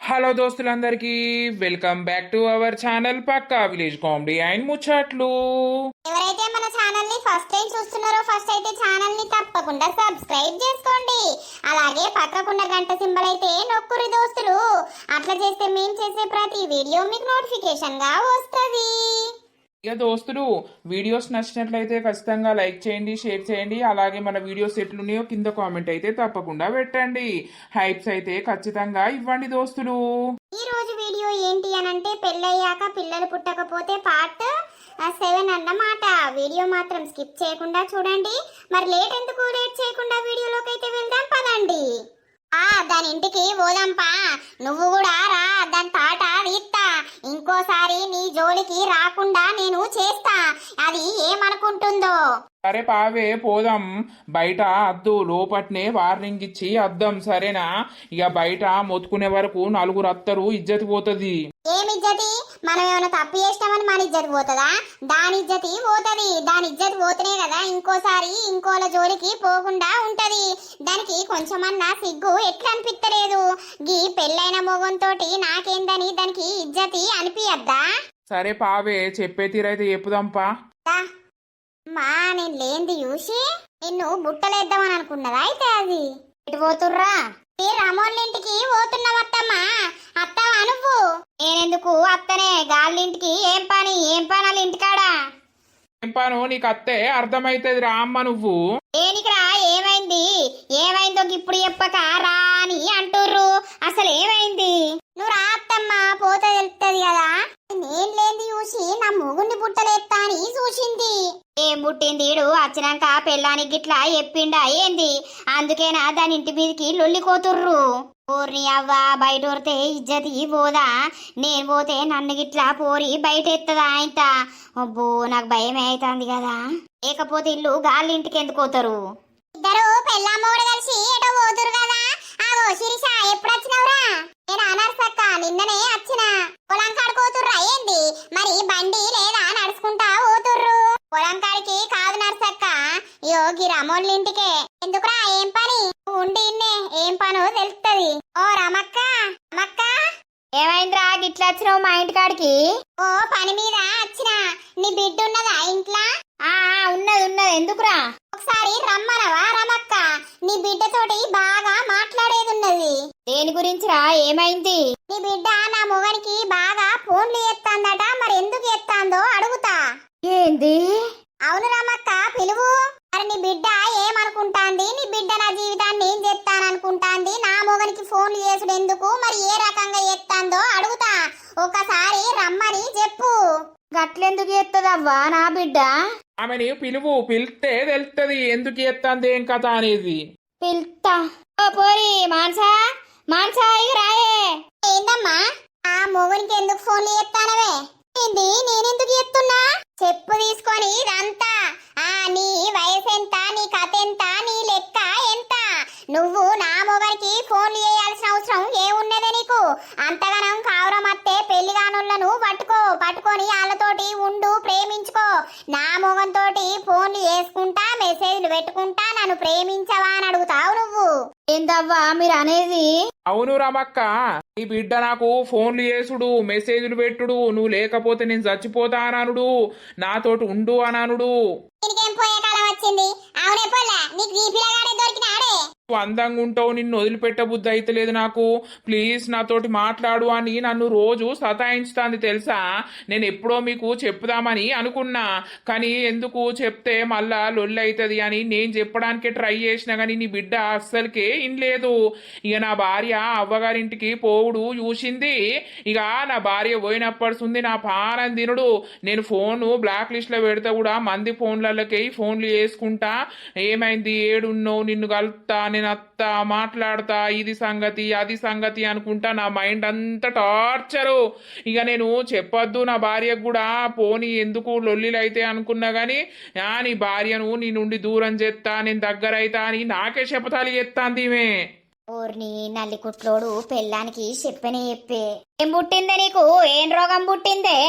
Hello దోస్తులందరికీ welcome back to our channel Pakka village comedy and Muchatlu. ఎవరైతే మన ఛానల్ ని ఫస్ట్ టైం చూస్తున్నారో ఫస్ట్ అయితే ఛానల్ ని తప్పకుండా సబ్స్క్రైబ్ చేసుకోండి. అలాగే పక్కకున్న గంట సింబల్ అయితే నొక్కురి దోస్తులు. అట్లా చేస్తే మేము చేసే ప్రతి వీడియో మీకు నోటిఫికేషన్ గా వస్తది. ఇక దోస్తులు, వీడియోస్ నచ్చినట్లయితే ఖచ్చితంగా లైక్ చేయండి, షేర్ చేయండి. అలాగే మన వీడియోస్ ఎట్లున్నాయో కింద కామెంట్ అయితే తప్పకుండా పెట్టండి. హైప్స్ అయితే ఖచ్చితంగా ఇవ్వండి దోస్తులు. ఈ రోజు వీడియో ఏంటి అని అంటే పెళ్ళయ్యాక పిల్లలు పుట్టకపోతే పార్ట్ 7 అన్నమాట. వీడియో మాత్రం స్కిప్ చేయకుండా చూడండి. మరి లేట్ చేయకుండా వీడియోలోకి అయితే వెళ్దాం పదండి. దాని ఇంటికి పోదాంపా. నువ్వు కూడా రా, దాని తాట తీస్తా. ఇంకోసారి నీ జోలికి రాకుండా నేను చేస్తా. అది ఏమనుకుంటుందో. సరే పావే పోదాం. బయట అద్దు, లోపట్నే వార్నింగ్ ఇచ్చి అద్దం, సరేనా? ఇక బయట మొత్తుకునే వరకు నలుగురు అత్తరు, ఇజ్జతి పోతుంది. ఏమి ఇజ్జతి? మనం ఏమైనా తప్పు చేసినామని మన ఇజ్జతి పోతుందా? దాని ఇజ్జతి పోతుంది. దాని ఇజ్జతి పోతేనే కదా ఇంకోసారి ఇంకోల జోలికి పోకుండా ఉంటది. దానికి కొంచెమన్నా సిగ్గు ఎట్లా అనిపిస్తలేదు? గీ పెళ్ళైన మొగంతోటి నాకేందని దానికి ఇజ్జతి అనిపియద్దా? సరే పావే, చెప్పే తీరైతే చెప్పుదాంపా. మా నేను లేంది చూసి నిన్ను బుట్టలేద్దామని అనుకున్నదా? అయితే అది ఎటు పోతుర్రా? రామోళ్ళింటికి పోతున్నావత్తమ్మా. అత్తవా నువ్వు? నేనెందుకు అత్తనే, గాళ్ళింటికి ఏం పని వాళ్ళ ఇంటికాడా? ఏం పను నీకు అత్తే అర్థమైతుంది రా అమ్మ. నువ్వు దేనికిరా? ఏమైందో ఇప్పుడు చెప్పక రా అని అంటుర్రు. అసలు ఏమైంది? నువ్వు రా అత్తమ్మా, పోతే తెలుస్తుంది కదా. నేను లేంది చూసి నా మొగుడిని బుట్టలేస్తా అని చూసింది. ఏం పుట్టింది? వచ్చినాక పెళ్ళానికి గిట్లా చెప్పిండా ఏంది? అందుకేనా దాని ఇంటి మీదకి లొల్లికోతుర్రు. పోర్ని అవ్వ, బయట ఊరితే ఇజ్జతి పోదా? నేను పోతే నన్ను గిట్లా పోరి బయట ఎత్తదా ఇంత? అబ్బో, నాకు భయమే అవుతుంది కదా. లేకపోతే ఇల్లు గాళ్ళింటికి ఎందుకు పోతారు? ఇద్దరు పెళ్ళామోడు కలిసి ఎటో పోతురు కదా. ఆగో శిరీష, ఎప్పుడు వచ్చినావురా? నేను అనర్సక్క, నిన్ననే వచ్చిన. పొలం కాడుకోతుర్రా ఏంది? మరి బండి లేదా నడుచుకుంటా పోతుర్రు? పొలం కాడికి కాదు నర్సక్క, యోగి రమోళ్ళింటికే. ఎందుకురా? ఏం పని? ఉండి ఇన్నే, ఏం పనో తెలుస్తుంది. ఓ రమక్క, రమక్క, ఏమైందిరా గిట్లా వచ్చినావు మా ఇంటి కాడికి? ఓ పని మీద వచ్చిన. నీ బిడ్డ ఉన్నదా ఇంట్లో? ఉన్నది. ఎందుకురా? ఒకసారి రమ్మనవా రమక్క? నీ బిడ్డతోటి బాగా మాట్లాడేది ఉన్నది. దేని గురించిరా? ఏమైంది? నీ బిడ్డ నా మొగనికి బాగా ఫోన్లు ఎత్తాందట. మరి ఎందుకు ఎత్తాందో అడుగుతా. ఏంది? అవును రమక్క, పిలువు. మరి నీ బిడ్డ ఏమనుకుంటాంది? నీ బిడ్డ నా జీవితాన్ని ఏం చేస్తాననుకుంటాంది? నా మొగనికి ఫోన్లు చేసుడు ఎందుకు? మరి ఏ రకంగా ఎత్తాందో అడుగుతా. ఒకసారి రమ్మని చెప్పు. గట్లెందుకు ఎత్తదవ్వా నా బిడ్డ? ఆమెని పిలువు, పిలిస్తే తెలుస్తుంది ఎందుకు ఎత్తాంది ఏం కథ అనేది. పిల్తా. ఓ పోరి మాన్సా ఇక రాయే. ఏందమ్మా? ఆ మొగునికి ఎందుకు ఫోన్లు చేస్తానవే? ఏంది? నేనెందుకు చేస్తున్నా? చెప్పు తీసుకొని ఇదంతా. నీ వయసు ఎంత, నీ కథ ఎంత, నీ లెక్క ఎంత? నువ్వు నా మొగనికి ఫోన్లు చేయాల్సిన అవసరం ఏమున్నదే నీకు? అంతగానం కావరం అత్తే పెళ్లి కానులను పట్టుకొని వాళ్ళతోటి ఉండు, ప్రేమించుకో. నా మొగంతోటి ఫోన్లు చేసుకుంటా, మెసేజ్లు పెట్టుకుంటా నన్ను ప్రేమించవా అని అడుగుతావు నువ్వు? ఏందవ్వా మీరు అనేది? అవును రమక్క, నీ బిడ్డ నాకు ఫోన్లు చేసుడు, మెసేజ్లు పెట్టుడు, నువ్వు లేకపోతే నేను చచ్చిపోతా అననుడు, నాతోటి ఉండు అననుడు. నీకేం పోయే కాలం వచ్చింది? అవునే పోలా, నీకు ఈ పిల్లగాడే దొరికినాడే. నువ్వు అందంగా ఉంటావు, నిన్ను వదిలిపెట్ట బుద్ధి అయితే లేదు నాకు. ప్లీజ్ నాతోటి మాట్లాడు అని నన్ను రోజు సతాయించుతాంది తెలుసా. నేను ఎప్పుడో మీకు చెప్పుదామని అనుకున్నా, కానీ ఎందుకు చెప్తే మళ్ళా లొల్లి అవుతుంది అని నేను చెప్పడానికే ట్రై చేసినా, కానీ నీ బిడ్డ అస్సలకే ఇన్లేదు. ఇక నా భార్య అవ్వగారింటికి పోవుడు చూసింది. ఇక నా భార్య పోయినప్పటి నా పానం తినుడు. నేను ఫోను బ్లాక్ లిస్ట్లో పెడితే కూడా మంది ఫోన్లకి ఫోన్లు చేసుకుంటా. ఏమైంది, ఏడున్నావు, నిన్ను కలుపుతా, నేను అత్తా, మాట్లాడతా, ఇది సంగతి అది సంగతి అనుకుంటా. నా మైండ్ అంతా టార్చరు. ఇక నేను చెప్పొద్దు నా భార్యకు కూడా, పోనీ ఎందుకు లొల్లిలు అయితే అనుకున్నా, కానీ నీ భార్యను నీ నుండి దూరం చేస్తా, నేను దగ్గర అయితా అని నాకే శపథాలు చేస్తాంది ఈమె. ఊర్ని నల్లి కుట్లోడు పెళ్ళానికి చెప్పనే చెప్పే. ఏం పుట్టిందే నీకు? ఏం రోగం పుట్టిందే?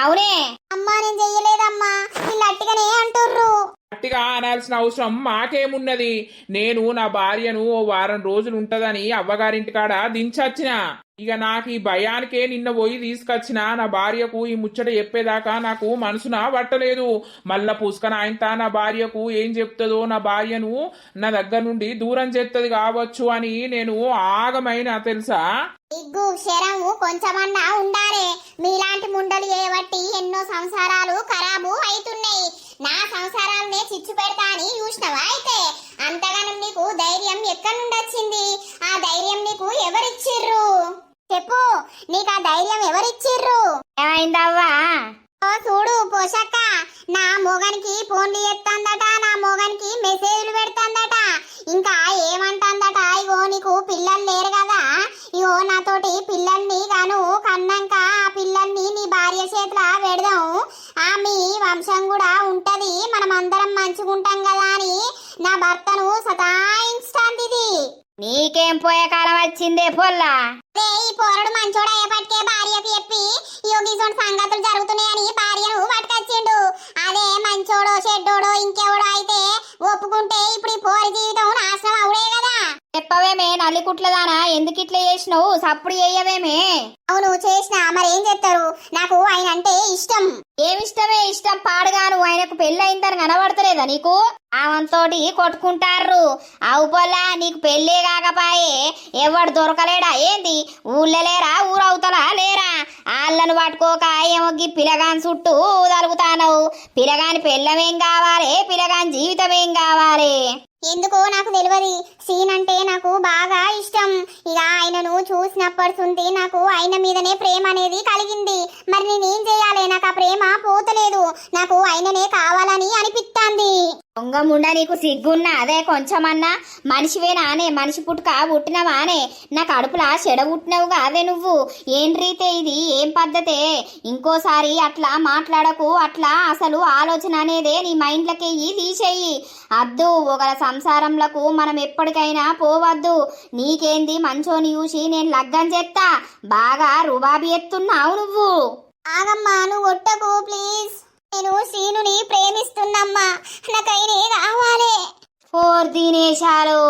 అవునే అమ్మా, నేను చెయ్యలేదమ్మా, వీళ్ళు అట్టిగానే అంటుర్రు. గట్టిగా అనాల్సిన అవసరం మాకేమున్నది? నేను నా భార్యను ఓ వారం రోజులు ఉంటదని అవ్వగారింటి కాడ దించొచ్చిన. ఇక నాకు ఈ భయానికే నిన్న పోయి తీసుకొచ్చిన నా భార్యకు ఈ ముచ్చట చెప్పేదాకా నాకు మనసున పట్టలేదు. మళ్ళా పుష్కన ఆయనత నా భార్యకు ఏం చెప్తుందో, నా భార్యను నా దగ్గర నుండి దూరం చేస్తుంది కావచ్చు అని నేను ఆగమైన తెలుసా. ఇగ్గు శరము కొంచెమన్నా ఉండారే. మీలాంటి ముండలు ఏవట్టి ఎన్నో సంసారాలు ఖరాబు అవుతున్నాయి. నా సంసారాలనే చిచ్చు పెడతా అని చూసినవా? అయితే అంతగానం నీకు ధైర్యం ఎక్కడి నుండి వచ్చింది? ఆ ధైర్యం నీకు ఎవరిచ్చిర్రు చెప్పు? నీకు ఆ ధైర్యం ఎవరిచ్చిర్రు? ఏమైందవ్వా? ఓ చూడు పోషక్క, నా మొగనికి ఫోన్లు చేస్తాందట, నా మొగనికి మెసేజ్లు పెడతాందట, ఇంకా ఏమంటాందట, ఇగో నీకు పిల్లలు లేరు కదా, ఇగో నాతోటి పిల్లల్ని గాను కన్నాక ఆ పిల్లల్ని నీ భార్య చేతిలో పెడదాం, ఆ మీ వంశం కూడా ఉంటది, మనం అందరం మంచిగుంటాం కదా అని నా భర్తను సతాయించాంది. నీకేం పోయే కాలం వచ్చిందే పొల్లా? ఈ పోరడు మంచోడు అయ్యేపటికే భార్యకు చెప్పి యోగీసోడు సంగతులు జరుగుతున్నాయని భార్యను పట్టుకొచ్చిండు. అదే మంచోడో చెడ్డోడో ఇంకెవడో అయితే ఒప్పుకుంటే ఇప్పుడు ఈ పోరి జీవితం నాశనం అవుడే కదా. చెప్పవేమే నల్లికుట్లదానా, ఎందుకు ఇట్లా చేసినావు? సప్పుడు చేయవేమే? అవును చేసినా, మరేం చెప్తారు? నాకు ఆయన అంటే ఇష్టం. ఏమిష్టమే ఇష్టం పాడుగాను, ఆయనకు పెళ్లి అయిందని కనబడతలేదా నీకు? ఆవంతోటి కొట్టుకుంటారు. అవు పొల్లా, నీకు పెళ్లి కాకపాయే ఎవడు దొరకలేడా ఏంది? ఊళ్ళో లేరా, ఊరవుతలా లేరా? ఆళ్ళను పట్టుకోక ఏమొగ్గి పిలగాని చుట్టూ తలుగుతానవు. పిలగాని పెళ్ళమేం కావాలి, పిలగాని జీవితం ఏం కావాలి? ఎందుకో నాకు తెలియదు. సీన్ అంటే నాకు బాగా ఇష్టం. ఇక ఆయనను చూసినప్పటి నుండి నాకు ఆయన మీదనే ప్రేమ అనేది కలిగింది. మరి నేనేం చేయాలి? నాకు ఆ ప్రేమ పోతలేదు. నాకు ఆయననే కావాలని అనిపిస్తాంది. దొంగముండ, నీకు సిగ్గున్నా అదే కొంచెమన్నా? మనిషివేనానే? మనిషి పుట్టుక పుట్టినవానే? నా కడుపులా చెడ పుట్టినవుగా అదే నువ్వు. ఏం రీతే ఇది? ఏం పద్ధతే? ఇంకోసారి అట్లా మాట్లాడకు. అట్లా అసలు ఆలోచన అనేదే నీ మైండ్లకి తీసేయి. అద్దు ఒకల సంసారంలకు మనం ఎప్పటికైనా పోవద్దు. నీకేంది మంచోని చూసి నేను లగ్గం చేస్తా. బాగా రుబాబి ఎత్తున్నావు నువ్వు. ఆగమ్మా, నువ్వు కొట్టకు ప్లీజ్. నేను శ్రీనుని ప్రేమిస్తున్నమ్మా, నాకైనే కావాలి. ఫోర్ దినేశాలు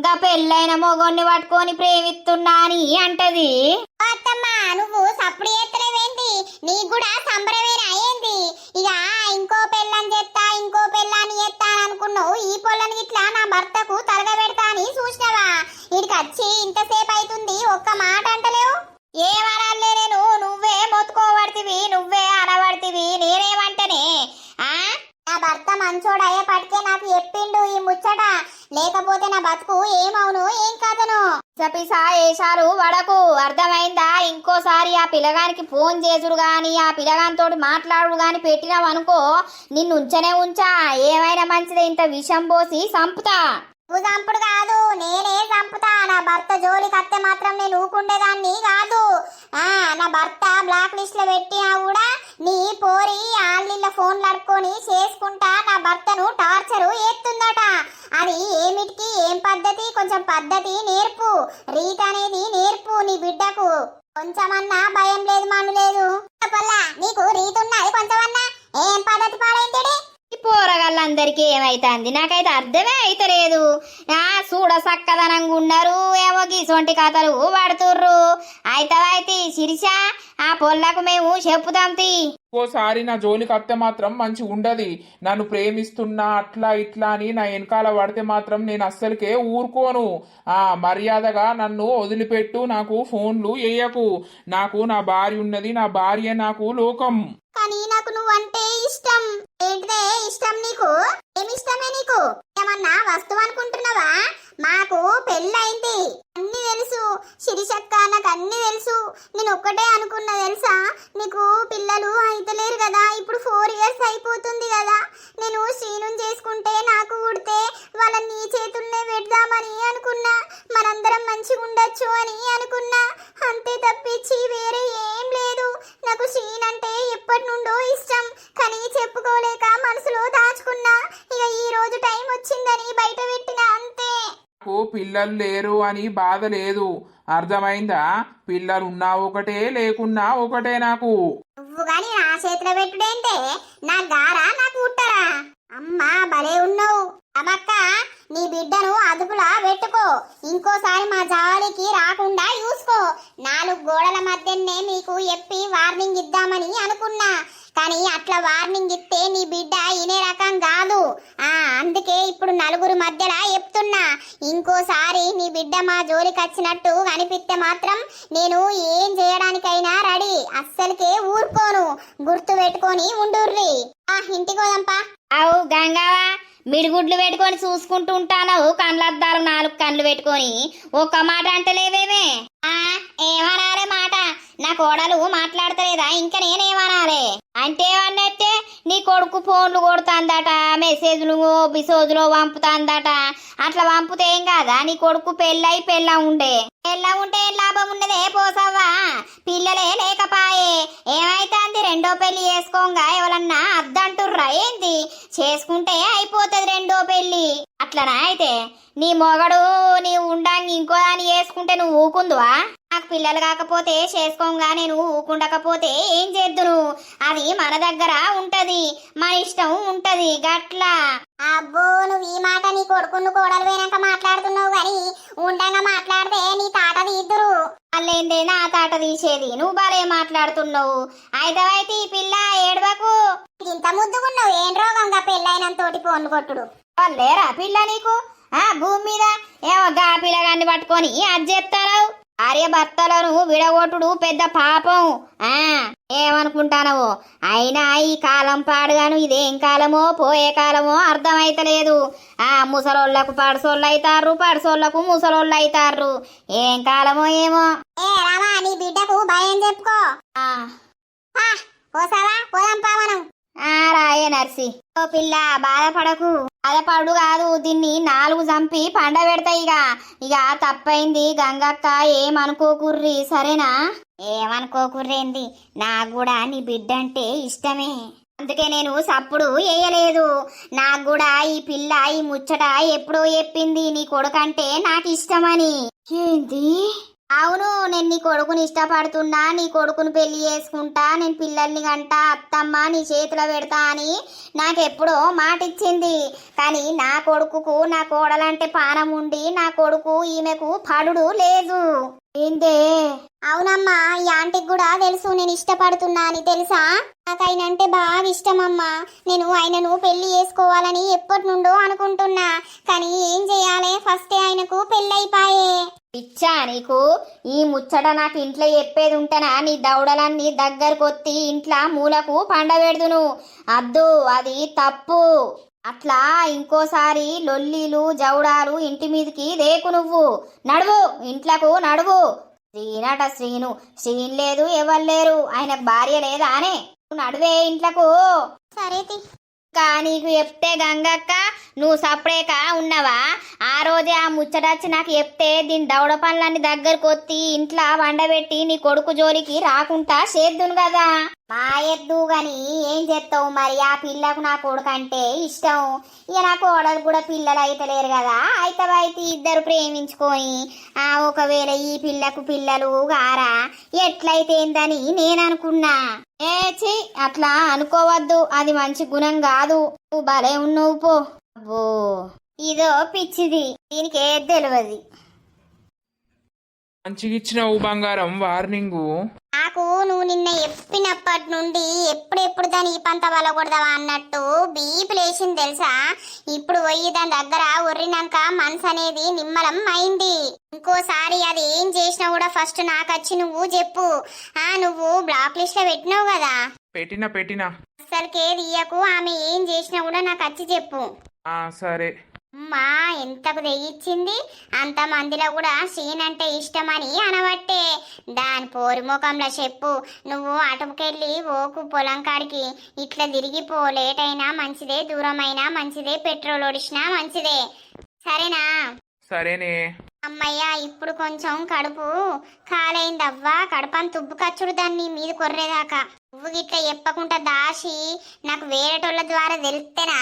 గా పెళ్ళైన మొగోన్ని పట్టుకొని ప్రేమిస్తున్నా అని అంటది. అత్తమ్మా, నువ్వు సప్పుడు ఎత్తలేవేంటి? నీకు కూడా సంబరమేనా ఏంది? ఇక ఇంకో పెళ్ళని చేస్తా, ఇంకో పెళ్ళాన్ని చేస్తా అనుకున్నావు. ఈ పొల్లని ఇట్లా నా భర్తకు తరగబెడతా అని చూసినవా? ఇడికి వచ్చి ఇంతసేపు అవుతుంది, ఒక్క మాట అంటలేవు. ఏమనలే నేను, నువ్వే మొత్తుకోబడితివి, నువ్వే అనబడితివి, నేనేమంటనే? నా భర్త మంచోడు అయ్యేపటికే నాకు చెప్పిండు ఈ ముచ్చట, లేకపోతే నా బతుకు ఏమవును ఏం కథను. సపిసా ఏషాలు వడకు, అర్థమైందా? ఇంకోసారి ఆ పిల్లగానికి ఫోన్ చేసుడు గాని, ఆ పిల్లగానితో మాట్లాడు గాని పెట్టినావనుకో, నిన్ను ఉంచనే ఉంచా. ఏమైనా మంచిదే, ఇంత విషం పోసి సంపుతా. నువ్వు చంపుడు కాదు, నేనే చంపుతా. నా భర్త జోలికి అత్తే మాత్రం నేను ఊకుండేదాన్ని కాదు. నా భర్త బ్లాక్ లిస్ట్ లో పెట్టినా కూడా నీ పోరి ఆళ్ళ ఫోన్లు అడుక్కొని చేసుకుంటా నా భర్తను టార్చరు ఎత్తుందట. అది ఏమిటికి ఏం పద్ధతి? కొంచెం పద్ధతి నేర్పు, రీతి అనేది నేర్పు నీ బిడ్డకు. కొంచెమన్నా భయం లేదు, మను లేదు. నీకు రీతి ఉన్నది కొంచెమన్నా? ఏం పద్ధతి పాడైంది? పోరగాళ్ళందరికీ ఏమైతుంది? నాకైతే అర్థమే అయితలేదు. చూడ సక్కదనంగా ఉన్నారు, ఏమో గీసొంటి కథలు పడుతుర్రు. అయితే శిరీష, ఆ పొల్లకు మేము చెప్పుదాంతి. ఓసారి నా జోలికి అత్తే మాత్రం మంచి ఉండది. నన్ను ప్రేమిస్తున్నా అట్లా ఇట్లా అని నా వెనకాల పడితే మాత్రం నేను అస్సలకే ఊరుకోను. మర్యాదగా నన్ను వదిలిపెట్టు, నాకు ఫోన్లు వేయకు. నాకు నా భార్య ఉన్నది, నా భార్య నాకు లోకం. కానీ నాకు నువ్వంటే ఇష్టం. ఏంటిదే ఇష్టం నీకు? ఏమిష్టమే నీకు? ఏమన్నా వస్తువు అనుకుంటున్నావా? మాకు పెళ్ళైంది, అన్ని తెలుసు శిరీషక్క, నాకు అన్ని తెలుసు. నేను ఒక్కటే అనుకున్నా తెలుసా, నీకు పిల్లలు అయితలేరు కదా, ఇప్పుడు 4 years అయిపోతుంది కదా, నేను శ్రీను చేసుకుంటే నాకు ఉడితే వాళ్ళని నీ చేతుల్నే పెడదామని అనుకున్నా, మనందరం మంచిగా ఉండొచ్చు అని అనుకున్నా. అంతే తప్పించి వేరే ఏం లేదు. నాకు శ్రీన్ అంటే ఎప్పటి నుండో ఇష్టం, కానీ చెప్పుకోలేక మనసులో దాచుకున్నా. ఇక ఈ రోజు టైం వచ్చిందని బయట పెట్టిన అంతే. నాకు పిల్లలు లేరు అని బాధ లేదు, అర్థమైందా? పిల్లలు ఉన్నా ఒకటే, లేకున్నా ఒకటే నాకు. నువ్వు గాని నా చేతిలో పెట్టుడేంటే? నా గారా నాకు ఉట్టరా? అమ్మా భలే ఉన్నావు అమ్మక్క. నీ బిడ్డను అదుపులా పెట్టుకో. ఇంకోసారి మా జాలికి రాకుండా చూసుకో. 4 గోడల మధ్యనే నీకు చెప్పి వార్నింగ్ ఇద్దామని అనుకున్నా, కానీ అట్లా వార్నింగ్ ఇస్తే నీ బిడ్డ ఇనే రకం కాదు. అందుకే ఇప్పుడు నలుగురు మధ్యలో చెప్తున్నా, ఇంకోసారి నీ బిడ్డ మా జోలికి వచ్చినట్టు కనిపిస్తే మాత్రం నేను ఏం చేయడానికైనా రెడీ. అస్సలకే ఊరుకోను. గుర్తు పెట్టుకొని ఉండుర్రి. ఇంటికి పోదాంపా. అవు గంగావా, మిడిగుడ్లు పెట్టుకొని చూసుకుంటూ ఉంటాను. కళ్ళద్దాలు 4 కళ్ళు పెట్టుకొని ఒక్క మాట అంటలేవేమే? ఏమనాలే మాట? నా కోడలు మాట్లాడతలేదా? ఇంకా నేనేమనాలే? అంటే అన్నట్టే నీ కొడుకు ఫోన్లు కొడుతుందట, మెసేజ్లు బిసోజులో పంపుతాందట. అట్లా పంపుతే ఏం కాదా? నీ కొడుకు పెళ్ళ ఉండే. పెళ్ళ ఉంటే ఏం లాభం ఉన్నదే పోసవ్వా? పిల్లలే లేకపాయే. ఏమైతాంది? 2వ పెళ్లి చేసుకోంగా ఎవరన్నా అద్దంటుర్రా ఏంది? చేసుకుంటే అయిపోతుంది 2వ పెళ్లి. అట్లనా? అయితే నీ మొగడు నీవు ఉండంగి ఇంకో దాన్ని చేసుకుంటే నువ్వు ఊకుందువా? నాకు పిల్లలు కాకపోతే చేసుకోంగా నేను ఊకుండకపోతే ఏం చేద్దును? అది మన దగ్గర ఉంటది, మన ఇష్టం ఉంటది గట్లా. అబ్బో, నువ్వు ఈ మాట నీ కొడుకును కోడలు పోయినాక మాట్లాడుతున్నావు గాని ఉండంగా మాట్లాడితే నీ తాట తీద్దురు. అల్లేందే నా తాట తీసేది? నువ్వు బాలే మాట్లాడుతున్నావు. అయితే ఈ పిల్ల ఏడవకు. ఇంత ముద్దుకున్నావు, ఏం రోగంగా పెళ్ళైనంతోటి ఫోన్లు కొట్టుడు. లేరా పిల్ల నీకు? భూమి మీద ఏమో గా పిల్లగాన్ని పట్టుకొని అది చెప్తావు. భార్య భర్తలను విడగొట్టుడు పెద్ద పాపం. ఏమనుకుంటానవో? అయినా ఈ కాలం పాడుగాను ఇదేం కాలమో పోయే కాలమో అర్థమైతలేదు. ముసలోళ్లకు పడసోళ్ళు అవుతారు, పడసోళ్లకు ముసలోళ్ళు అవుతారు. ఏం కాలమో ఏమో. రామా, నీ బిడ్డకు భయం చెప్పుకో. పోసావా? పోదాంపా మనం. రాయే నర్సి. ఓ పిల్ల, బాధపడకు. బాధపడు కాదు, దీన్ని 4 చంపి పండబెడతా. ఇక తప్పైంది గంగక్క, ఏమనుకోకుర్రి సరేనా? ఏమనుకోకుర్రేంది? నాకు కూడా నీ బిడ్డ అంటే ఇష్టమే, అందుకే నేను సప్పుడు వేయలేదు. నాకు కూడా ఈ పిల్ల ఈ ముచ్చట ఎప్పుడో చెప్పింది, నీ కొడుకంటే నాకు ఇష్టమని. ఏంది? అవును, నేను నీ కొడుకుని ఇష్టపడుతున్నా, నీ కొడుకుని పెళ్లి చేసుకుంటా, నేను పిల్లల్ని గంట అత్తమ్మ నీ చేతిలో పెడతా అని నాకెప్పుడో మాట ఇచ్చింది. కానీ నా కొడుకుకు నా కోడలంటే పానం ఉండి నా కొడుకు ఈమెకు పడుడు లేదు. ఏందే? అవునమ్మా, ఈ ఆంటీకి కూడా తెలుసు నేను ఇష్టపడుతున్నా అని. తెలుసా? నాకు ఆయన అంటే బాగా ఇష్టమమ్మా. నేను ఆయనను పెళ్లి చేసుకోవాలని ఎప్పటి నుండో అనుకుంటున్నా, కానీ ఏం చేయాలి? ఫస్ట్ ఆయనకు పెళ్ళైపాయే. పిచ్చా నీకు? ఈ ముచ్చట నాకు ఇంట్లో చెప్పేది ఉంటేనా నీ దౌడలన్నీ దగ్గరకొత్తి ఇంట్లో మూలకు పండబెడుదును. అద్దు, అది తప్పు. అట్లా ఇంకోసారి లొల్లీలు జౌడాలు ఇంటి మీదకి దేకు. నువ్వు నడువు, ఇంట్లకు నడువు. శ్రీనట శ్రీను, శ్రీన్ లేదు ఎవరు లేరు, ఆయనకు భార్య లేదా అనే? నువ్వు నడువే ఇంట్లకు. సరే నీకు చెప్తే గంగక్క నువ్వు సపరేక ఉన్నవా? ఆ రోజే ఆ ముచ్చటచ్చి నాకు చెప్తే దీని దౌడ పనులన్నీ దగ్గరకు వచ్చి ఇంట్లో వండబెట్టి నీ కొడుకు జోలికి రాకుండా చేద్దును కదా. మా ఎద్దు గాని ఏం చేస్తావు మరి? ఆ పిల్లకు నా కొడుకు అంటే ఇష్టం. ఇక నా కోడలు కూడా పిల్లలు అయితే లేరు కదా. అయితే ఇద్దరు ప్రేమించుకొని ఒకవేళ ఈ పిల్లకు పిల్లలు గారా ఎట్లయితే ఏందని నేను అనుకున్నా. ఏచి అట్లా అనుకోవద్దు, అది మంచి గుణం కాదు. నువ్వు భలే ఉన్నావు పో. అబ్బో, ఇదో పిచ్చిది, దీనికి ఏది తెలియదు. మంచిగా ఇచ్చినావు బంగారం వార్నింగు. నాకు నువ్వు నిన్న చెప్పినప్పటి నుండి ఎప్పుడెప్పుడు దాని ఈ పంత వలగొడదావా అన్నట్టు బీపీ లేచింది తెలుసా. ఇప్పుడు పోయి దాని దగ్గర ఒర్రినాక మనసు అనేది నిమ్మలం అయింది. ఇంకోసారి అది ఏం చేసినా కూడా ఫస్ట్ నాకు వచ్చి నువ్వు చెప్పు. నువ్వు బ్లాక్ లిస్ట్ లో పెట్టినావు కదా. పెట్టినా అసలుకే తీయకు. ఆమె ఏం చేసినా కూడా నాకు వచ్చి చెప్పు. సరే. అమ్మా, ఎంతకు తెగించింది. అంత మందిలో కూడా శ్రీన్ అంటే ఇష్టమని అనబట్టే. దాని పోరి ముఖంలో చెప్పు. నువ్వు అటుకెళ్ళి ఓకు పొలం కాడికి ఇట్లా తిరిగిపో. లేట్ అయినా మంచిదే, దూరమైనా మంచిదే, పెట్రోల్ ఒడిసినా మంచిదే, సరేనా? సరేనే. అమ్మయ్య, ఇప్పుడు కొంచెం కడుపు కాలైందవ్వా. కడుపని తుబ్బు కచ్చుడు దాన్ని మీద కొర్రేదాకా. నువ్వు గిట్లా చెప్పకుండా దాసి నాకు వేరేటోళ్ళ ద్వారా తెలిస్తేనా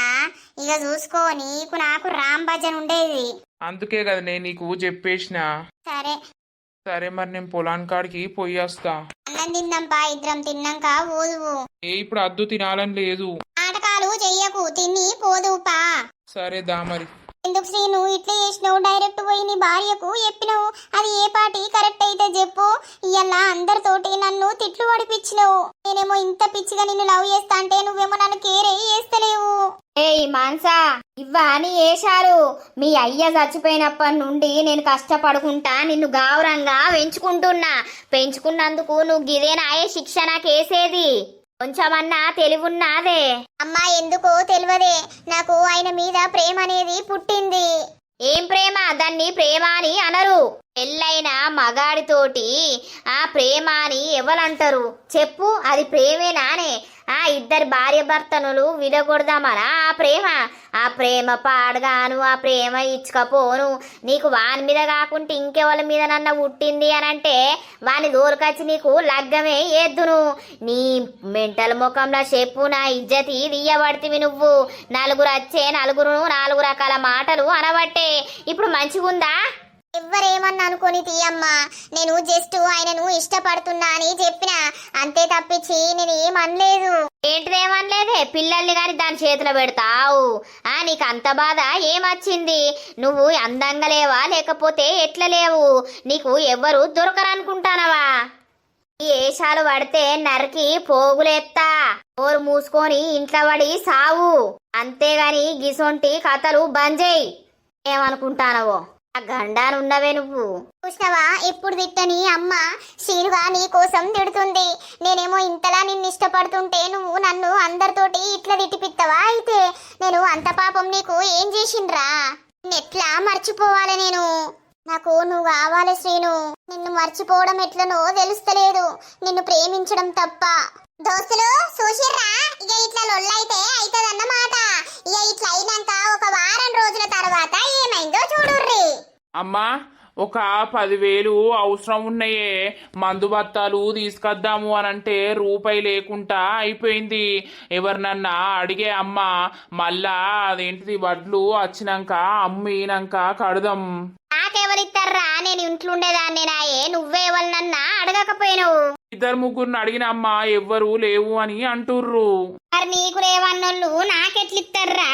ఇక చూసుకో, నీకు నాకు రామ్ భజన్ ఉండేది. అందుకే కదా నేను నీకు చెప్పేసిన. సరే సరే, మరి నేను పొలాన్ కాడికి పోయి వస్తా. అన్నం తిందాంపా, ఇద్దరం తిన్నాక పోదువు. ఇప్పుడు అద్దు తినాలని లేదు. నాటకాలు చెయ్యకు, తిని పోదువుపా. సరే దా మరి. ఎందుకు శ్రీను ఇట్లా చేసినావు? డైరెక్ట్ పోయి నీ భార్యకు చెప్పినావు. అది ఏ పాటి కరెక్ట్ అయితే చెప్పు. ఇవాళ అందరితోటి నన్ను తిట్లు పడిపించినావు. నేనేమో ఇంత పిచ్చిగా నిన్ను లవ్ చేస్తా అంటే నువ్వేమో నన్ను కేరే చేస్తలేవు. ఏయ్ మాన్సా, ఇవ్వని ఏశారు. మీ అయ్య చచ్చిపోయినప్పటి నుండి నేను కష్టపడుకుంటా నిన్ను గౌరవంగా పెంచుకున్నందుకు నువ్వు గిదేనాయే శిక్ష నాకేసేది. కొంచెమన్నా తెలివున్నాదే. అమ్మా ఎందుకో తెలియదే, నాకు ఆయన మీద ప్రేమ అనేది పుట్టింది. ఏం ప్రేమ? దాన్ని ప్రేమ అని అనరు. పెళ్ళైన మగాడితోటి ఆ ప్రేమ అని ఎవరంటారు చెప్పు? అది ప్రేమేనానే? ఆ ఇద్దరు భార్య భర్తనులు విడగొడదామనా ఆ ప్రేమ పాడగాను, ఆ ప్రేమ ఇచ్చుకపోను. నీకు వాని మీద కాకుంటే ఇంకెవరి మీద నన్న పుట్టింది అని అంటే వాని దూరకొచ్చి నీకు లగ్గమే ఏద్దును. నీ మెంటల్ ముఖంలో చెప్పు నా ఇజ్జతి తీయబడితివి నువ్వు. నలుగురు వచ్చే నలుగురు 4 రకాల మాటలు అనబట్టే ఇప్పుడు మంచిగుందా? ఎవ్వరేమన్నా అనుకొని తీయమ్మా, నేను జస్ట్ ఆయనను ఇష్టపడుతున్నా అని చెప్పిన అంతే తప్పించి నేను ఏమనలేదు. ఏంటిదేమనలేదే? పిల్లల్ని గాని దాని చేతిలో పెడతావు. నీకు అంత బాధ ఏమొచ్చింది? నువ్వు అందంగా లేవా లేకపోతే ఎట్లా లేవు? నీకు ఎవ్వరు దొరకరనుకుంటానవా? ఈ ఏషాలు పడితే నరికి పోగులేత్తా. ఓరు మూసుకొని ఇంట్లో పడి సావు. అంతేగాని గిసొంటి కథలు బంజేయి. ఏమనుకుంటానవో గండానున్నవే నువ్వు. చూసినవా ఎప్పుడు తిట్టని అమ్మ శ్రీనుగా నీ కోసం తిడుతుంది. నేనేమో ఇంతలా నిన్ను ఇష్టపడుతుంటే నువ్వు నన్ను అందరితోటి ఇట్లా తిట్టిపిత్తవా? అయితే నేను అంత పాపం నీకు ఏం చేసిండ్రా? ఎట్లా మర్చిపోవాలి నేను? నాకు నువ్వు కావాలి శ్రీను. నిన్ను మర్చిపోవడం ఎట్లనో తెలుస్తలేదు, నిన్ను ప్రేమించడం తప్ప. దోస్తులు చూసిర్రా, ఇక ఇట్లా లొల్లైతే అయితదన్నమాట. ఇక ఇట్లా అయినాక ఒక వారం రోజుల తర్వాత ఏమైందో చూడుర్రి. అమ్మా, ఒక 10,000 అవసరం ఉన్నాయే. మందు బత్తాలు తీసుకొద్దాము అనంటే రూపాయి లేకుండా అయిపోయింది. ఎవరినన్నా అడిగే అమ్మ, మళ్ళా అదేంటిది వడ్లు వచ్చినాక అమ్మినాక కడదాం. నాకెవరిస్తారా? నేను ఇంట్లో ఉండేదాన్ని నాయే. నువ్వే ఎవరినన్నా అడగకపోయినావు. 2-3 అడిగిన అమ్మ ఎవ్వరు లేవు అని అంటుర్రు. మరి నీకు లేవన్నోళ్ళు నాకెట్లిస్తారా?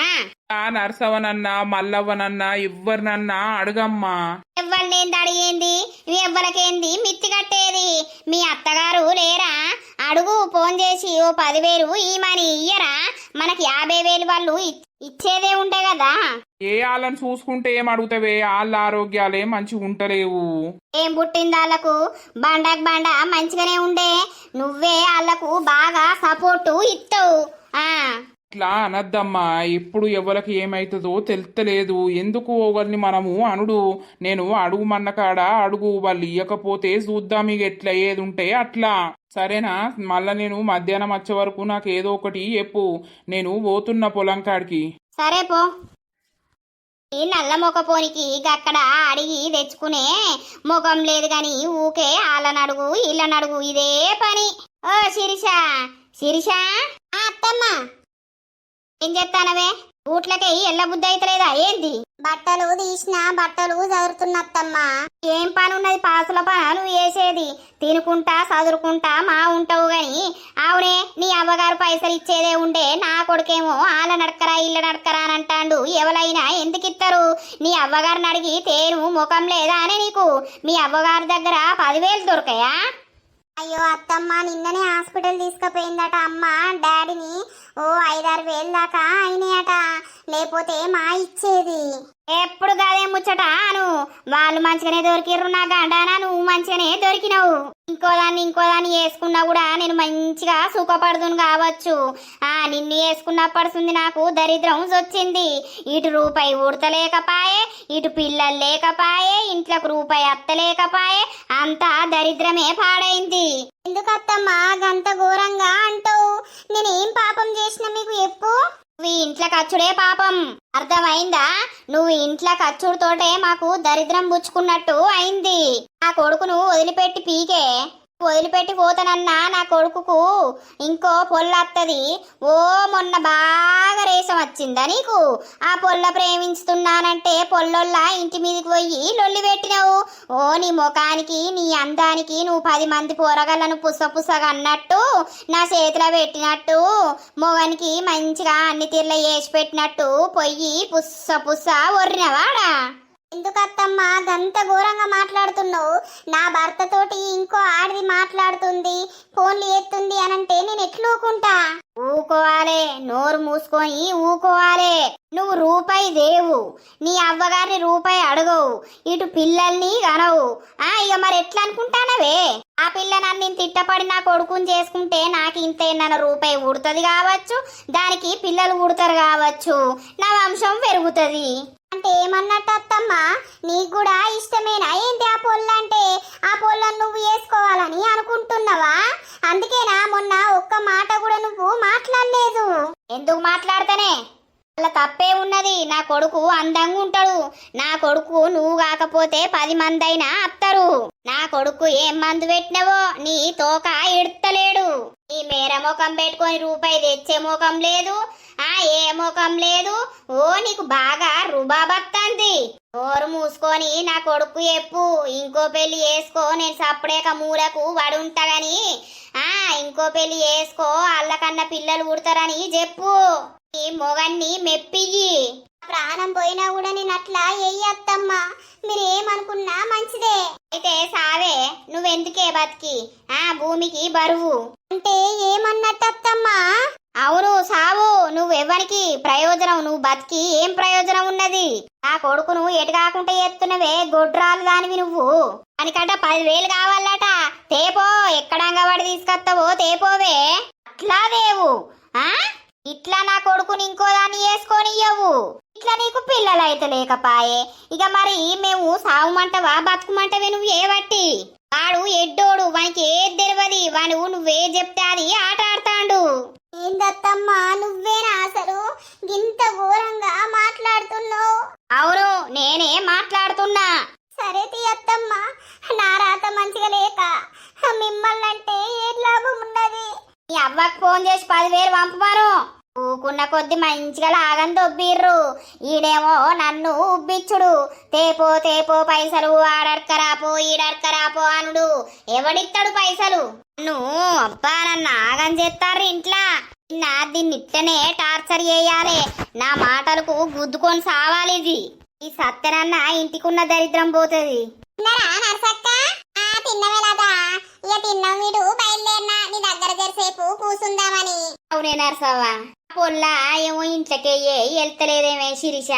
నరసవనన్నా మల్లవ్వనన్నా ఎవ్వరినన్నా అడగమ్మా. ఎవ్వరినేంది అడిగేంది? ఎవ్వరికేంది మిత్తి కట్టేది? మీ అత్తగారు లేరా? అడుగు ఫోన్ చేసి ఓ 10,000 ఈమని ఇయ్యరా? మనకి 50,000 వాళ్ళు ఇచ్చేదే ఉంటే కదా. ఏ వాళ్ళని చూసుకుంటే ఏం అడుగుతావే? వాళ్ళ ఆరోగ్యాలే మంచిగా ఉంటలేవు. ఏం పుట్టింది వాళ్ళకు? బండకు బండ మంచిగానే ఉండే. నువ్వే వాళ్ళకు బాగా సపోర్టు ఇస్తావు. ఇట్లా అనద్దమ్మా. ఎప్పుడు ఎవరికి ఏమైతుందో తెలుస్తలేదు. ఎందుకు ఒకరిని మనము అనుడు. నేను అడుగుమన్న కాడ అడుగు, వాళ్ళు ఇయ్యకపోతే చూద్దాం ఇక ఎట్లా ఏది ఉంటే అట్లా. సరేనా? మళ్ళా నేను మధ్యాహ్నం వచ్చే వరకు నాకు ఏదో ఒకటి చెప్పు. నేను పోతున్న పొలం కాడికి. సరే పో. ఈ నల్ల మొకపోనికి అక్కడ అడిగి తెచ్చుకునే ముఖం లేదు గాని ఊకే వాళ్ళనడుగు వీళ్ళనడుగు ఇదే పని. ఓ శిరీష అత్తమ్మ ఏం చెప్తానవే? ఊట్లకే ఎల్ల బుద్ధి అయితలేదా ఏంది? బట్టలు తీసిన బట్టలు చదువుతున్నత్తమ్మా. ఏం పని ఉన్నది? పాసుల పని నువ్వు వేసేది. తినుకుంటా చదువుకుంటా మా ఉంటావు గాని. అవునే, నీ అవ్వగారు పైసలు ఇచ్చేదే ఉండే. నా కొడుకేమో వాళ్ళ నడకరా ఇళ్ళ నడకరా అని అంటాడు. ఎవరైనా ఎందుకు ఇస్తారు? నీ అవ్వగారిని అడిగి తేను ముఖం లేదా అని నీకు? మీ అవ్వగారి దగ్గర 10,000 దొరకాయా? అయ్యో అత్తమ్మ, నిన్ననే హాస్పిటల్ తీసుకుపోయిందట అమ్మ డాడీని. ఓ 5-6 వేలు దాకా అయినాయట. లేకపోతే మా ఇచ్చేది. ఎప్పుడు కాదే ముచ్చట అను. వాళ్ళు మంచిగానే దొరికిర్రు నా గండానా, నువ్వు మంచిగానే దొరికినావు. ఇంకోదాన్ని వేసుకున్నా కూడా నేను మంచిగా సుఖపడుతును కావచ్చు. నిన్ను వేసుకున్నప్పడుతుంది నాకు దరిద్రం వచ్చింది. ఇటు రూపాయి ఉడతలేకపాయే, ఇటు పిల్లలు లేకపాయే, ఇంట్లోకి రూపాయి అత్తలేకపాయే. అంతా దరిద్రమే పాడైంది. ఎందుకత్తమ్మా గంత ఘోరంగా అంటావు? నేనేం పాపం చేసిన మీకు చెప్పు? నువ్వు ఇంట్లో ఖర్చుడే పాపం, అర్థమైందా? నువ్వు ఇంట్లో ఖర్చుతోటే మాకు దరిద్రం పుచ్చుకున్నట్టు అయింది. ఆ కొడుకును వదిలిపెట్టి పీకే వదిలిపెట్టి పోతానన్నా నా కొడుకుకు ఇంకో పొల్లత్తది. ఓ మొన్న బాగా రేషం వచ్చిందా నీకు? ఆ పొల్ల ప్రేమించుతున్నానంటే పొల్లొల్లా ఇంటి మీదకి పోయి లొల్లి పెట్టినావు. ఓ నీ ముఖానికి నీ అందానికి నువ్వు 10 మంది పోరగలను పుసగా అన్నట్టు నా చేతిలో పెట్టినట్టు మొగనికి మంచిగా అన్ని తీర్ల వేసి పెట్టినట్టు పొయ్యి పుస్స ఒర్రినవాడా? ఎందుకత్తమ్మా గంత ఘోరంగా మాట్లాడుతున్నావు? నా భర్తతోటి ఇంకో ఆడిది మాట్లాడుతుంది, ఫోన్లు ఎత్తుంది అనంటే నేను ఎట్లూకుంటా? ఊకోవాలే, నోరు మూసుకొని ఊకోవాలే. నువ్వు రూపాయి దేవు, నీ అవ్వగారిని రూపాయి అడగవు, ఇటు పిల్లల్ని కనవు. ఇక మరి ఎట్లా అనుకుంటానవే? ఆ పిల్ల నన్ను తిట్టపడి నా కొడుకుని చేసుకుంటే నాకు ఇంత రూపాయి ఉడుతుంది కావచ్చు, దానికి పిల్లలు ఉడతారు కావచ్చు, నా వంశం పెరుగుతుంది. అంటే ఏమన్నట్టు అత్తమ్మా? నీకు కూడా ఇష్టమేనా ఏంటి ఆ పొల్లంటే? ఆ పొల్లను నువ్వు వేసుకోవాలని అనుకుంటున్నావా? అందుకేనా మొన్న ఒక్క మాట కూడా నువ్వు మాట్లాడలేదు? ఎందుకు మాట్లాడతానే? అలా తప్పే ఉన్నది. నా కొడుకు అందంగా ఉంటాడు. నా కొడుకు నువ్వు కాకపోతే 10 మంది అయినా అత్తరు. నా కొడుకు ఏం మందు పెట్టినవో నీ తోక ఎడతలేడు. నీ మేర ముఖం పెట్టుకొని రూపాయి తెచ్చే ముఖం లేదు, ఏ ముఖం లేదు. ఓ నీకు బాగా రుబాబత్తంది. నోరు మూసుకొని నా కొడుకు చెప్పు, ఇంకో పెళ్లి చేసుకో, నేను సప్పుడేక మూలకు వడుంటా గాని ఇంకో పెళ్లి చేసుకో, అల్లకన్నా పిల్లలు పుడతారని చెప్పు. ఈ మొగన్ని మెప్పియ్యి. ప్రాణం పోయినా కూడా నేను అట్లా అత్తమ్మా, మీరేమనుకున్నా మంచిదే. అయితే సావే, నువ్వెందుకే బతికి? భూమికి బరువు. అంటే ఏమన్నట్టు అత్తమ్మా? అవును సావు. నువ్వెవ్వనికి ప్రయోజనం, నువ్వు బతికి ఏం ప్రయోజనం ఉన్నది? ఆ కొడుకును ఎటు కాకుండా ఎత్తున్నవే గొడ్రాలు దానివి నువ్వు. దానికంట 10,000 కావాలట. తేపో, ఎక్కడంగవాడి తీసుకొస్తావో తేపోవే. అట్లా దేవు. ఇట్లా నా కొడుకుని ఇంకో దాన్ని వేసుకొనియ్యవు. ఇట్లా నీకు పిల్లలు అయితే లేకపాయే. ఇక మరి మేము సావుమంటవా బతుకుమంటవే నువ్వు ఏ బట్టి? వాడు ఎడ్డోడు, వానికి ఏది తెలియదు. వాడు నువ్వే చెప్తే అది ఆట ఆడతాడు. ఏందత్తమ్మా నువ్వేనా అసలు గింత ఘోరంగా మాట్లాడుతున్నావు? అవును, నేనే మాట్లాడుతున్నా. సరే తీయత్తమ్మా, నా రాత మంచిగా లేక మిమ్మల్ని అంటే ఏం లాభం ఉన్నది? నీ అవ్వకు ఫోన్ చేసి 10,000 పంపమాను. ఊకున్న కొద్ది మంచిగా లాగని దొబ్బిర్రు. ఈడేమో నన్ను ఉబ్బిచ్చుడు. తేపో పైసలు, ఆడర్కరాపో ఈడర్కరాపో అనుడు. ఎవడిస్తాడు పైసలు? నన్ను ఆగం చేస్తారు ఇంట్లో. దీన్ని ఇట్లనే టార్చర్ చేయాలి. నా మాటలకు గుద్దుకొని సావాలి. ఇది ఈ సత్తెనన్న ఇంటికున్న దరిద్రం పోతుంది. తిన్నవేలాదా? ఇక తిన్నాం, వీడు బయలుదేరినా నీ దగ్గర జరసేపు కూసుందామని. అవునే నర్సవ్వా, పొల్లా ఏమో ఇంట్లోకెయ్యే వెళ్తలేదేమే శిరీష.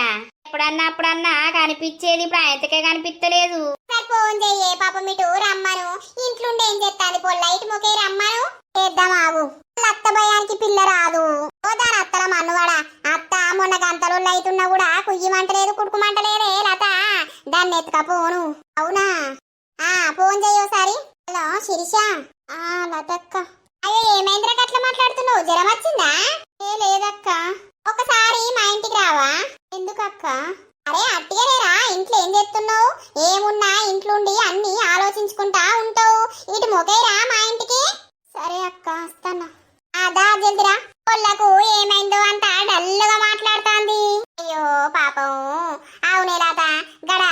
అప్పుడన్నా కనిపించేది, ఇప్పుడు ఆయనకే కనిపించలేదు. ఫోన్ చెయ్యే పాపం, ఇటు రమ్మను. ఇంట్లుండే ఏం చేస్తాది పొల్ల? ఇటు మొకే రమ్మను, చేద్దామావు. అత్త భయానికి పిల్ల రాదు. దాని అత్తల మన్నువాడా. అత్త మొన్న గంటలు అవుతున్నా కూడా కుయ్యమంటలేదు, కుడుకుమంటలేదే లత. దాన్ని ఎత్తుకపోను. అవునా? ఫోన్ చెయ్యోసారి. హలో శిరీష. లతక్క. అయ్యో ఏమైందిరా గట్ల మాట్లాడుతున్నావు? జ్వరం వచ్చిందా? లేదక్క. ఒకసారి మా ఇంటికి రావా? ఎందుకక్క? అరే అట్టిగానేరా, ఇంట్లో ఏం చేస్తున్నావు? ఏమున్నా ఇంట్లోండి అన్ని ఆలోచించుకుంటా ఉంటావు. ఇటు మొగైరా మా ఇంటికి. సరే అక్క వస్తానా. దా జల్దిరా. పొల్లకు ఏమైందో అంత డల్లుగా మాట్లాడుతాంది. అయ్యో పాపం. అవునే లత, గడ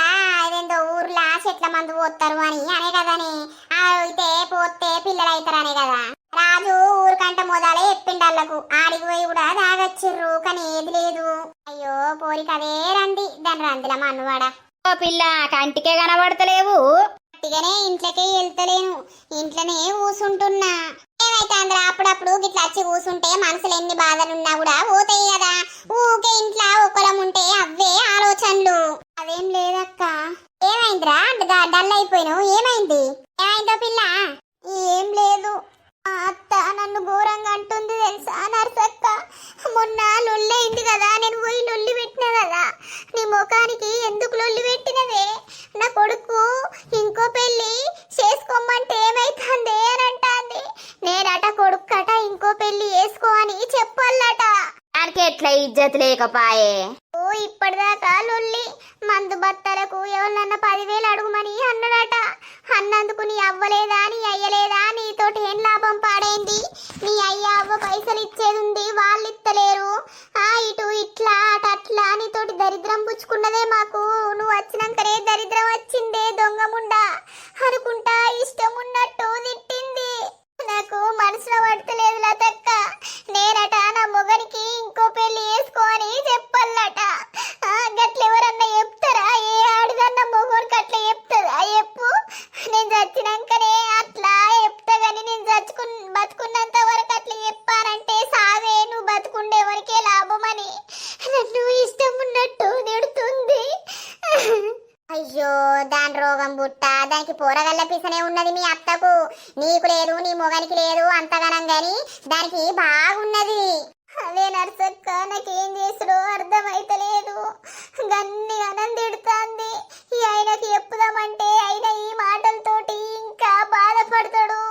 ఇదేందో ఊర్లా చెట్ల మందు పోతారు అని అనే కదనే. అయితే పోతే పిల్లలు అవుతారనే కదా. రాజు ఊరికంట మొదలే చెప్పిండళ్ళకు. ఆడికి పోయి కూడా తాగొచ్చిర్రు, కానీ ఏది లేదు. అయ్యో పోరికి అదే రంది. దాని రందిలా మన్నువాడా. ఓ పిల్ల, కంటికే కనబడతలేవు. గట్టిగానే ఇంట్లోకే వెళ్తలేను, ఇంట్లోనే కూసుంటున్నా. ఏమైతే అందరూ అప్పుడప్పుడు గిట్లా వచ్చి కూసుంటే మనసులో ఎన్ని బాధలున్నా కూడా పోతాయి కదా. ఊకే ఇంట్లో ఒకరం ఉంటే అవే ఆలోచనలు. అదేం లేదక్క. ఏమైందిరా డల్ అయిపోయినావు? ఏమైంది? ఏమైందో పిల్ల? ఏం లేదు. అత్త నన్ను ఘోరంగా అంటుంది తెలుసా నర్సక్క. మొన్న లొల్లైంది కదా, నేను పోయి లొల్లి పెట్టినా కదా. నీ ముఖానికి ఎందుకు లొల్లి పెట్టినవే? నా కొడుకు ఇంకో పెళ్లి చేసుకోమంటే ఏమైతుంది అని అంటాంది. నేనట కొడుకట ఇంకో పెళ్లి వేసుకో అని చెప్పాలట. దానికి ఎట్లా ఇజ్జత్ లేకపాయే? ఇప్పటిదాకా లొల్లి. మందు బత్తలకు ఎవరన్నా 10,000 అడుగుమని అన్నాడట. అన్నందుకు నీ అవ్వలేదా, నీ అయ్యలేదా, నీ బతుకున్నంత వరకు అట్లా చెప్పారంటే సావే, నువ్వు బతుకుండే వరకే లాభమని నన్ను ఇష్టం ఉన్నట్టు తిడుతుంది. అయ్యో దాని రోగం బుట్ట, దానికి పోరగల్ల పిసనే ఉన్నది మీ అత్తకు. నీకు లేదు, నీ మొగనికి లేదు అంతగానం గాని దానికి బాగున్నది. అదే నర్సక్క, నాకేం చేసుడో అర్థమైతలేదు. గన్ని ఆనందిడుతాంది. ఈ ఆయనకి చెప్పుదామంటే ఆయన ఈ మాటలతోటి ఇంకా బాధపడతాడు.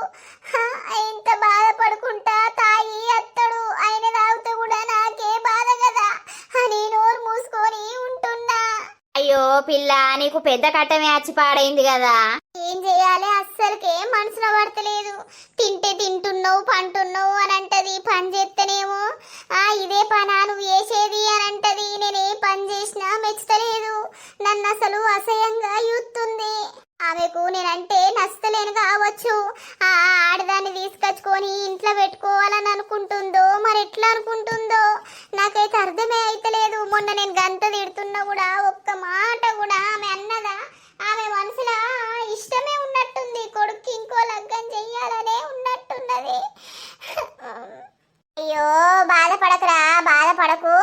ఇంత బాధపడుకుంటా తాగి అత్తడు. ఆయన తాగితే కూడా నాకే బాధ కదా అని నోరు మూసుకొని ఉంటున్నా. అయ్యో పిల్ల, నీకు పెద్ద కట్టమే వచ్చి పాడైంది కదా. ఏం చేయాలి, అస్సలకే మనసులో పడతలేదు. తింటే తింటున్నావు, పంటున్నావు అని అంటది. పని చేస్తేనేమో ఇదే పనా నువ్వు చేసేది అని అంటది. నేనే పని చేసినా మెచ్చలేదు. నన్ను అసలు అసహ్యంగా చూస్తుంది. ఆమెకు నేనంటే నచ్చలేను కావచ్చు. ఆడదాన్ని తీసుకొచ్చుకొని ఇంట్లో పెట్టుకోవాలని అనుకుంటుందో మరి ఎట్లా అనుకుంటుందో నాకైతే అర్థమే అయితలేదు. మొన్న నేను గంత తిడుతున్నా కూడా ఒక్క మాట కూడా ఆమె అన్నదా? ఆమె మనసులో ఇష్టమే ఉన్నట్టుంది. కొడుకు ఇంకో లగ్గం చెయ్యాలనే ఉన్నట్టున్నది. అయ్యో బాధపడకురా, బాధపడకు.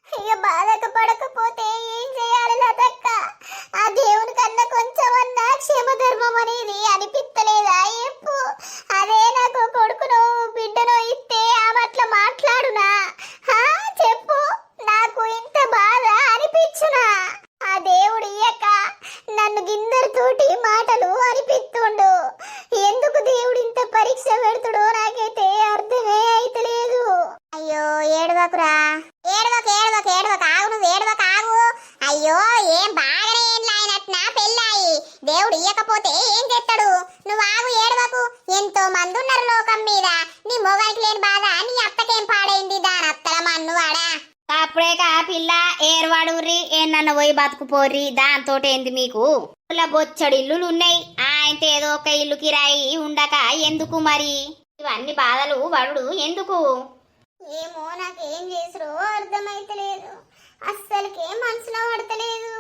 ఇక బాధపడకపోతే ఏం చేయాలి లతక్క? ఆ దేవుని కన్నా కొంచెమన్నా క్షేమధర్మం అనేది అనిపిస్తలేదా? ఎప్పు అదే నాకు కొడుకును బిడ్డను ఇస్తే ఆమె అట్లా మాట్లాడునా? చెప్పు, నాకు ఇంత బాధ అనిపించునా? ఆ దేవుడు ఇయ్యక నన్ను గిందరితోటి మాటలు అనిపిస్తుండు. ఎందుకు దేవుడు ఇంత పరీక్ష పెడుతుడో నాకైతే అర్థమే అయితలేదు. అయ్యో ఏడవకురా, ఏడవకు ఏడవకు ఏడవకు, ఆగు నువ్వు ఏడవకు ఆగు. అయ్యో ఏం బాగానే ఏం లాయనట్నా పెళ్ళాయి. దేవుడు ఇయ్యకపోతే ఏం చేస్తాడు? నువ్వు ఆగు ఏడవకు. ఎంతో మంది ఉన్నారు లోకం మీద. నీ మొగానికి లేని బాధ నీ అత్తకేం పాడైంది? దాని అత్తల మన్నువాడా. అప్పుడే కా పిల్ల, ఏర్వాడుర్రి, ఏనన్న పోయి బతుకుపోర్రి. దాంతో ఏంది మీకు? బొచ్చడి ఇల్లులు ఉన్నాయి. ఆయనతో ఏదో ఒక ఇల్లు కిరాయి ఉండక ఎందుకు మరి ఇవన్నీ బాధలు పడుడు ఎందుకు? ఏమో నాకేం చేసుడో అర్థమైతలేదు. అస్సలకే మనసులో పడతలేదు.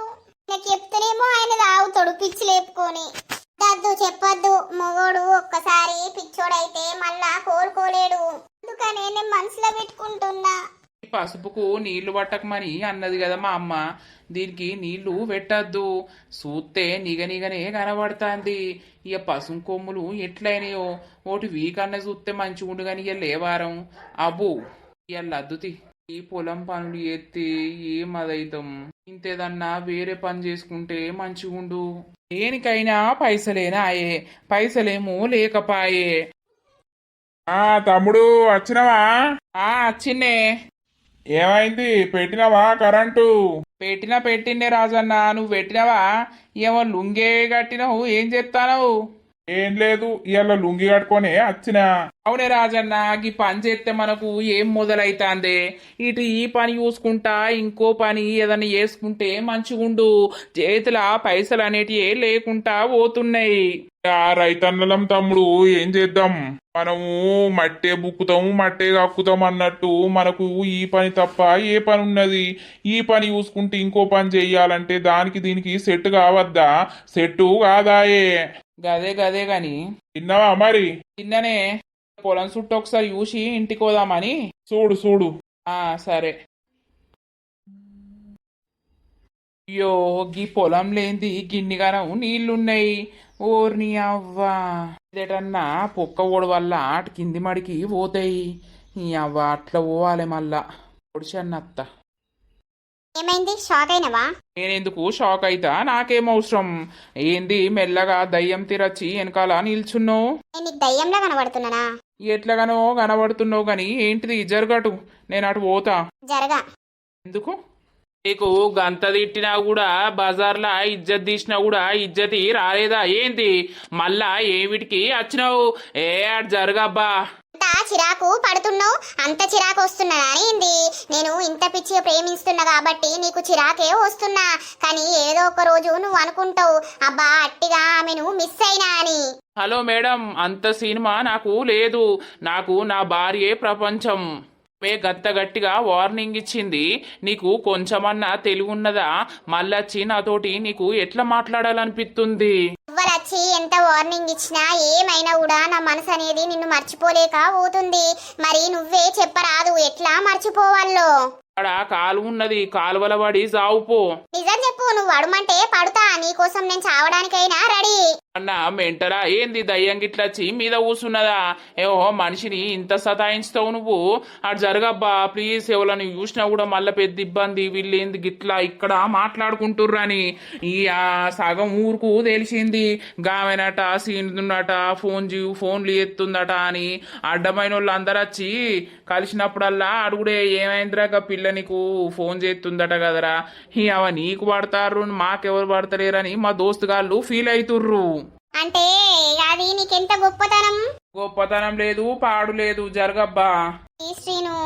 నాకు చెప్తేనేమో ఆయన తాగుతాడు పిచ్చి లేపుకొని. దద్దు చెప్పొద్దు, మొగోడు ఒక్కసారి పిచ్చోడైతే మళ్ళా కోలుకోలేడు. అందుకనే నేను మనసులో పెట్టుకుంటున్నా. పసుపుకు నీళ్లు పట్టకమని అన్నది కదా మా అమ్మ. దీనికి నీళ్లు పెట్టద్దు, చూస్తే నిగనిగనే కనబడుతుంది. ఇక పసుపు కొమ్ములు ఎట్లయినాయో ఒకటి వీకన్న చూస్తే మంచిగుండు కానీ ఇక లేవారం. అబ్బు ఇక లద్దుతి. ఈ పొలం పనులు ఎత్తి ఏమదైతాం. ఇంతేదన్నా వేరే పని చేసుకుంటే మంచిగుండు. దేనికైనా పైసలేనా ఆయే, పైసలేమో లేకపాయే. తమ్ముడు వచ్చినవా? వచ్చిన్నే. ఏమైంది, పెట్టినవా కరెంటు? పెట్టిండే రాజన్న, నువ్వు పెట్టినవా? ఏమో లుంగే కట్టినవు, ఏం చెప్తానవు? ఏం లేదు, ఇవాళ లుంగి కట్టుకొని వచ్చిన. అవునే రాజన్న, ఈ పని చేస్తే మనకు ఏం మొదలైతాందే? ఇటు ఈ పని చూసుకుంటా ఇంకో పని ఏదన్నా చేసుకుంటే మంచిగుండు. చేతుల పైసలు అనేటివి లేకుండా పోతున్నాయి. రైతన్నలం తమ్ముడు, ఏం చేద్దాం? మనము మట్టే బుక్కుతాము, మట్టే కక్కుతాం అన్నట్టు మనకు ఈ పని తప్ప ఏ పని ఉన్నది? ఈ పని చూసుకుంటే ఇంకో పని చెయ్యాలంటే దానికి దీనికి సెట్ కావద్దా? సెట్టు కాదాయే. గదే గాని తిన్నావా మరి? తిన్ననే. పొలం చుట్టూ ఒకసారి చూసి ఇంటికి పోదామని. చూడు. సరే. అయ్యో గీ పొలం లేంది గిన్నిగానం నీళ్లున్నాయి. ఓర్ని అవ్వా, ఇదేటన్నా పొక్క ఓడి వల్ల అటు కింది మడికి పోతాయి. ఈ అవ్వ అట్లా పోవాలి మళ్ళా. పొడిచన్నత్త. ఏమైంది, షాక్ అయినవా? నేనెందుకు షాక్ అయితా? నాకేం అవసరం? ఏంది మెల్లగా దయ్యం తిరచ్చి వెనకాల నిల్చున్నావు? నేను నీకు దయ్యంలా కనబడుతున్నానా? ఎట్లాగానో కనబడుతున్నావు గాని ఏంటిది? జరగటు, నేను అటు పోతా. జరగా. ఎందుకు? నీకు గంత తిట్టినా కూడా బజార్లా ఇజ్జత్ తీసినా కూడా ఇజ్జతి రాలేదా ఏంది? మళ్ళా ఏమిటికి వచ్చినావు? అటు జరగబ్బా. అంత చిరాకు పడుతున్నావు, అంత చిరాకు వస్తున్నా ఏంది? నేను ఇంత పిచ్చిగా ప్రేమిస్తున్నా కాబట్టి నీకు చిరాకే వస్తున్నా. కానీ ఏదో ఒక రోజు నువ్వు అనుకుంటావు, అబ్బా అట్టిగా ఆమెను మిస్ అయినా అని. హలో మేడం, అంత సినిమా నాకు లేదు. నాకు నా భార్యే ప్రపంచం. గత్త గట్టిగా వార్నింగ్ ఇచ్చింది. నీకు కొంచెమన్నా తెలివి ఉన్నదా? మళ్ళొచ్చి నాతోటి నీకు ఎట్లా మాట్లాడాలనిపిస్తుంది? ఎవ్వరొచ్చి ఎంత వార్నింగ్ ఇచ్చినా ఏమైనా కూడా నా మనసు అనేది నిన్ను మర్చిపోలేక పోతుంది. మరి నువ్వే చెప్పరాదు ఎట్లా మర్చిపోవాలో. అక్కడ కాలువ ఉన్నది, కాలువల పడి సావుపో. నిజం చెప్పు, నువ్వు అడుమంటే పడుతా. నీకోసం నేను చావడానికైనా రెడీ. అన్న మెంటరా ఏంది దయ్యం గిట్లొచ్చి మీద కూసున్నదా? ఏవో మనిషిని ఇంత సతాయించుతావు నువ్వు. అటు జరగబ్బా ప్లీజ్. ఎవరని చూసినా కూడా మళ్ళీ పెద్ద ఇబ్బంది. వీళ్ళేంది గిట్లా ఇక్కడ మాట్లాడుకుంటుర్రని ఈ సగం ఊరుకు తెలిసింది. గామెనట సీనున్నట, ఫోన్లు ఎత్తుందట అని అడ్డమైన వాళ్ళు అందరు వచ్చి కలిసినప్పుడల్లా అడుగుడే ఏమైందిరాక పిల్ల నీకు ఫోన్ చేస్తుందట కదరా. అవ నీకు పడతారు మాకెవరు పడతలేరని మా దోస్తుగాళ్ళు ఫీల్ అవుతుర్రు. అంటే అది నీకెంత గొప్పతనం. గొప్పతనం లేదు పాడు లేదు, జరగబ్బా. ఈ శ్రీను,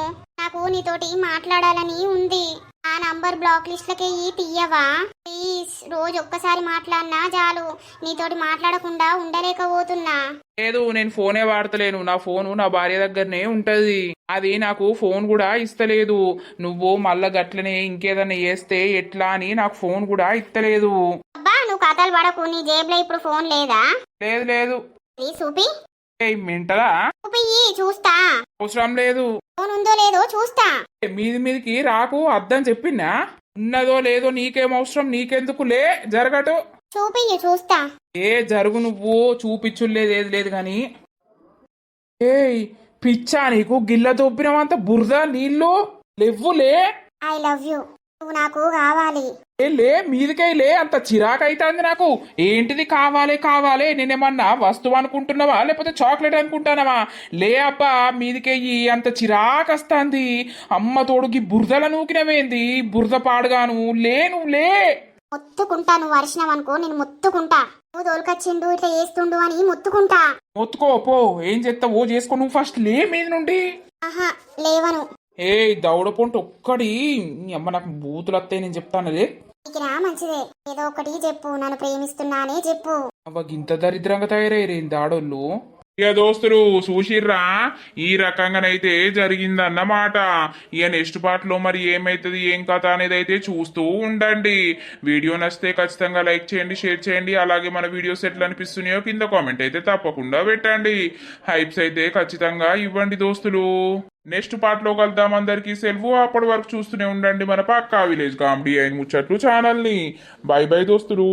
నాకు నీతోటి మాట్లాడాలని ఉంది. ఆ నంబర్ బ్లాక్ లిస్ట్లకి తీయవా ప్లీజ్? రోజు ఒక్కసారి మాట్లాడినా చాలు. నీతోటి మాట్లాడకుండా ఉండలేకపోతున్నా. లేదు, నేను ఫోనే వాడతలేను. నా ఫోను నా భార్య దగ్గరనే ఉంటది. అది నాకు ఫోన్ కూడా ఇస్తలేదు. నువ్వు మళ్ళా గట్లనే ఇంకేదన్నా చేస్తే ఎట్లా అని నాకు ఫోన్ కూడా ఇస్తలేదు. అబ్బా నువ్వు కథలు పడకు. నీ జేబులో ఇప్పుడు ఫోన్ లేదా? లేదు లేదు. చూపి మింటరా చూపి చూస్తా. అవసరం లేదు. ఫోన్ ఉందో లేదో చూస్తా. మీదికి రాకు అర్థం చెప్పినా. ఉన్నదో లేదో నీకేం అవసరం, నీకెందుకు లే జరగటు. చూపి చూస్తా. ఏ జరుగు, నువ్వు చూపించులేదు ఏది లేదు గాని. ఏయ్ పిచ్చా నీకు? గిల్ల దొబ్బినవంత బురద నీళ్ళు లెవ్వులే. I love you. నువ్వు నాకు కావాలి. లే మీదికై లే. అంత చిరాకైతాంది నాకు. ఏంటిది కావాలి కావాలి? నేనేమన్నా వస్తువు అనుకుంటున్నావా లేకపోతే చాక్లెట్ అనుకుంటానవా? లే అబ్బా మీదికెయ్యి. అంత చిరాకస్తాంది. అమ్మ తోడుకి బురదల నూకినవేంది? బురద పాడుగాను. లే నువ్వు లే. మొత్తుకుంటా. నువ్వు అరిచినావనుకో నేను మొత్తుకుంటా. నువ్వు తోలుకొచ్చిండు ఇట్లా చేస్తుండు అని మొత్తుకుంటా. మొత్తుకో పో. ఏం చేస్తావో చేసుకో. నువ్వు ఫస్ట్ లే మీద నుండి. ఆహా లేవను. ఏ దౌడ పొంట ఒక్కడి అమ్మ నాకు బూతులు వస్తాయి. నేను చెప్తానదే. నీకు నా మంచిదే. ఏదో ఒకటి చెప్పు. నన్ను ప్రేమిస్తున్నానే చెప్పు. అవ్వ గింత దరిద్రంగా తయారయ్యేది ఆడోళ్ళు. ఇక దోస్తులు చూసిర్రా, ఈ రకంగానైతే జరిగిందన్నమాట. ఇక నెక్స్ట్ పార్ట్ లో మరి ఏమైతుంది ఏం కథ అనేది అయితే చూస్తూ ఉండండి. వీడియో నచ్చితే ఖచ్చితంగా లైక్ చేయండి, షేర్ చేయండి. అలాగే మన వీడియోస్ ఎట్లా అనిపిస్తున్నాయో కింద కామెంట్ అయితే తప్పకుండా పెట్టండి. హైప్స్ అయితే ఖచ్చితంగా ఇవ్వండి దోస్తులు. నెక్స్ట్ పార్ట్ లో కలుద్దాం. అందరికీ సెలవు. అప్పటి వరకు చూస్తూనే ఉండండి మన పక్కా విలేజ్ కామెడీ అండ్ ముచ్చట్లు ఛానల్ ని. బై బై దోస్తులు.